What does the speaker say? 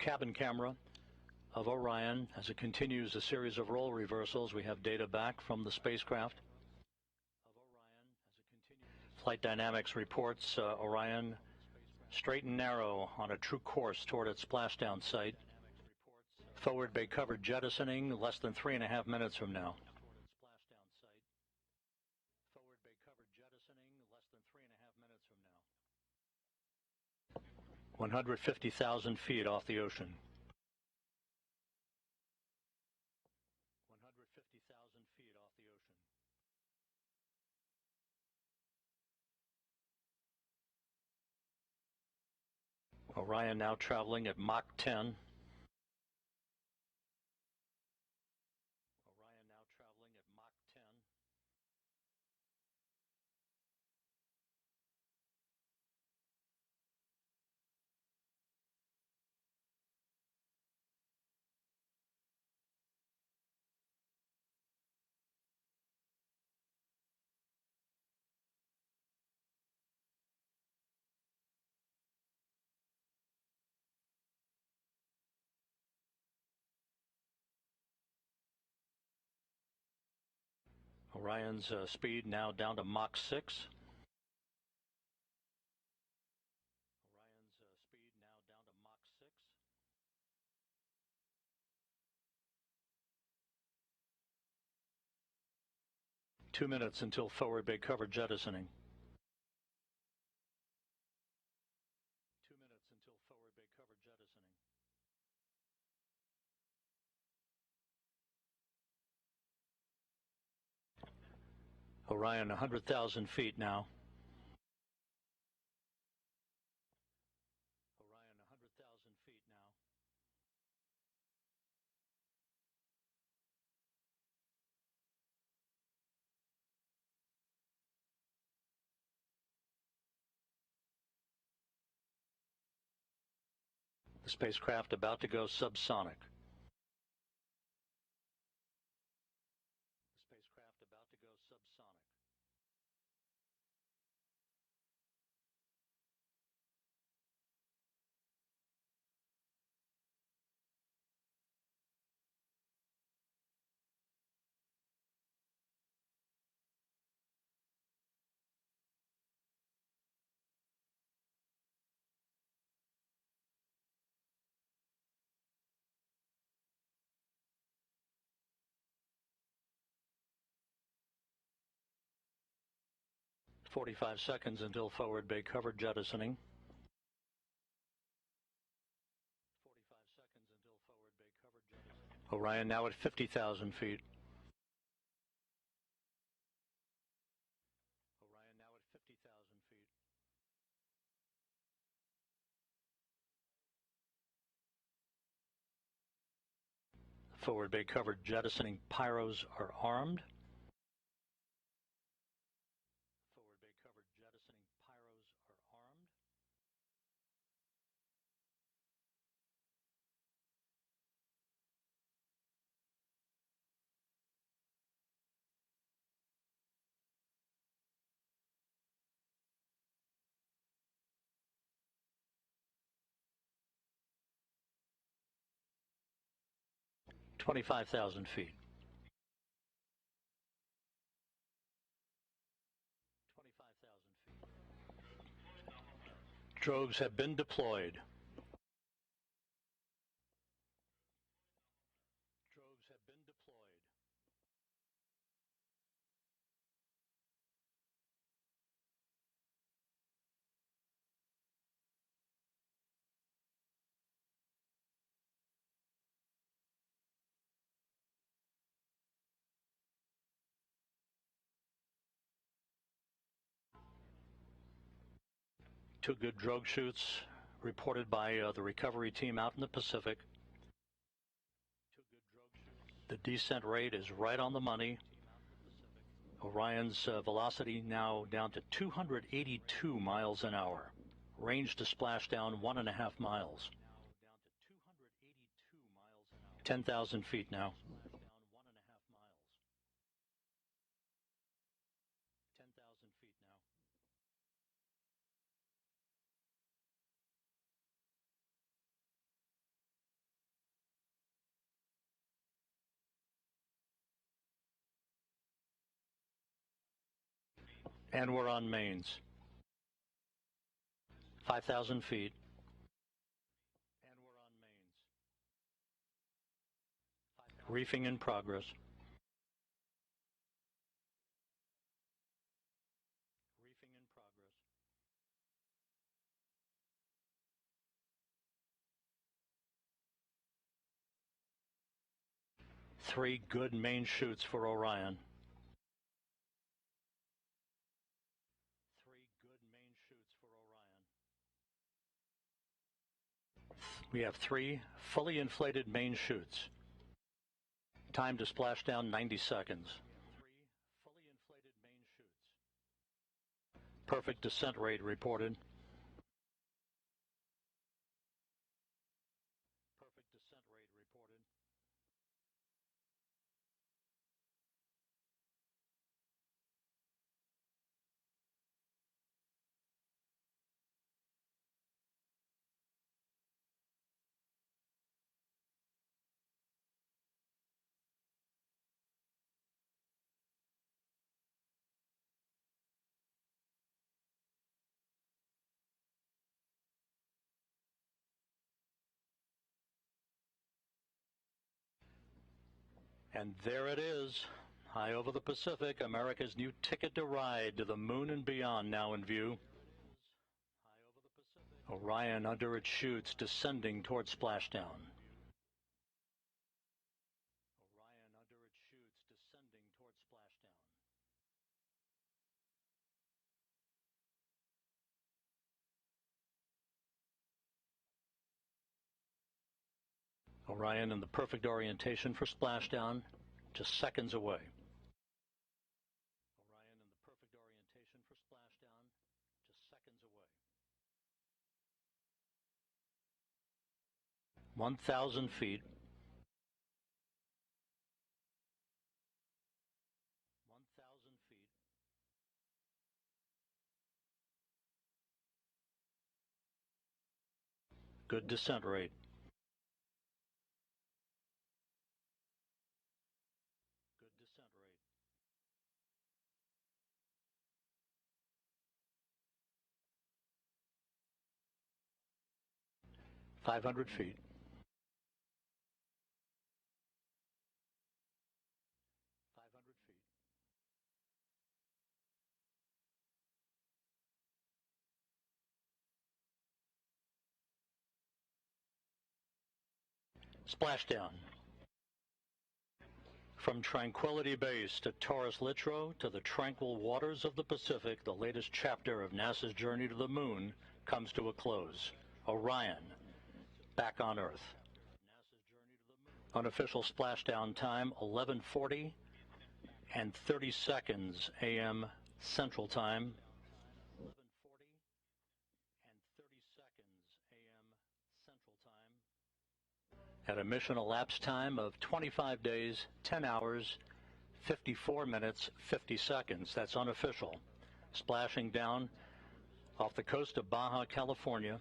cabin camera of Orion as it continues a series of role reversals. We have data back from the spacecraft. Flight dynamics reports Orion straight and narrow on a true course toward its splashdown site. Forward bay cover jettisoning less than 3.5 minutes from now. 150,000 feet off the ocean. 150,000 feet off the ocean. Orion now traveling at Mach 10. Orion now traveling at Mach 10. Orion's speed now down to Mach 6. Orion's speed now down to Mach 6. Two minutes until forward bay cover jettisoning. 2 minutes until forward bay cover jettisoning. Orion 100,000 feet now. Orion 100,000 feet now. The spacecraft about to go subsonic. The spacecraft about to go subsonic. "45 seconds until forward bay cover jettisoning." 45 seconds until forward bay cover jettisoning. Orion now at 50,000 feet. Orion now at 50,000 feet. Forward bay cover jettisoning pyros are armed. Forward bay cover jettisoning pyros are armed. "25,000 feet. 25,000 feet. Drogues have been deployed. Drogues have been deployed. Two good drogue shoots reported by the recovery team out in the Pacific. The descent rate is right on the money. Orion's velocity now down to 282 miles an hour. Range to splashdown 1.5 miles. 10,000 feet now. 10,000 feet now. And we're on mains. 5,000 feet. And we're on mains. Reefing in progress. Reefing in progress. Three good main chutes for Orion. Three good main chutes for Orion. We have three fully inflated main chutes. Time to splash down 90 seconds. Three fully inflated main chutes. Perfect descent rate reported. Perfect descent rate reported. And there it is, high over the Pacific, America's new ticket to ride to the moon and beyond now in view. Orion under its chutes descending toward splashdown. Orion under its chutes descending toward splashdown. Orion in the perfect orientation for splashdown, just seconds away. Orion in the perfect orientation for splashdown, just seconds away. 1,000 feet. 1,000 feet. Good descent rate. Good descent rate. .500 feet. 500 feet. Splashdown. From Tranquility Base to Taurus Littrow to the tranquil waters of the Pacific, the latest chapter of NASA's journey to the moon comes to a close. Orion, back on Earth. Unofficial splashdown time, 11:40 and 30 seconds a.m. Central Time. 11:40 and 30 seconds a.m. Central Time. At a mission elapsed time of 25 days, 10 hours, 54 minutes, 50 seconds. That's unofficial. Splashing down off the coast of Baja California,